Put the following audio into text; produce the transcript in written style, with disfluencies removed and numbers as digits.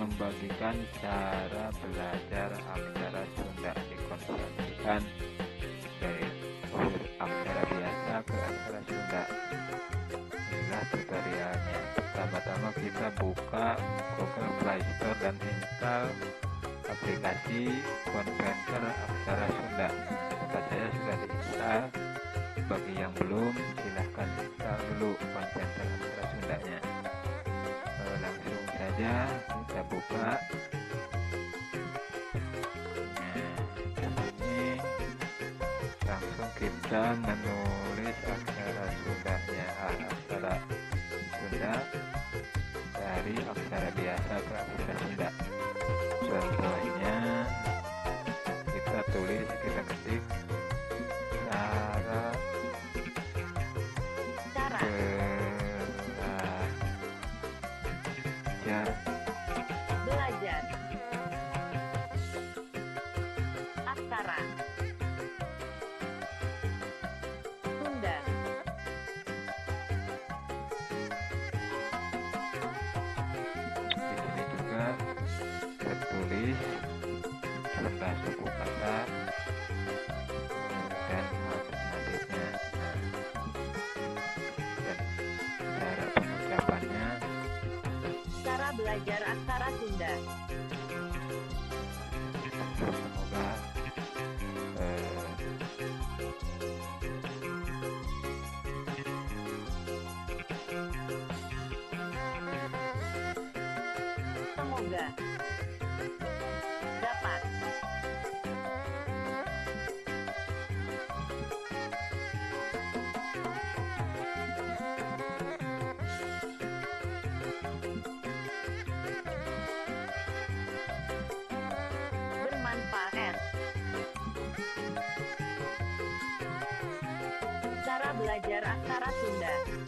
membagikan cara belajar aksara Sunda dikonversikan dari aksara biasa ke aksara Sunda. Inilah tutorialnya. Pertama-tama kita buka Google Play Store dan install aplikasi Konverter Aksara Sunda. Tempat saya sudah diinstal. Bagi yang belum, silahkan install dulu Konverter Aksara Sundanya. Langsung saja kita buka. Nah, ini langsung kita menulis aksara Sundanya, aksara Sunda dari aksara biasa ke aksara Sunda. Contohnya kita tulis, kita ketik belajar aksara Sunda. Di sini juga tertulis serta suku kata dan alternatifnya dan cara pengucapannya. Cara belajar aksara Sunda. Semoga dapat bermanfaat. Cara belajar aksara Sunda.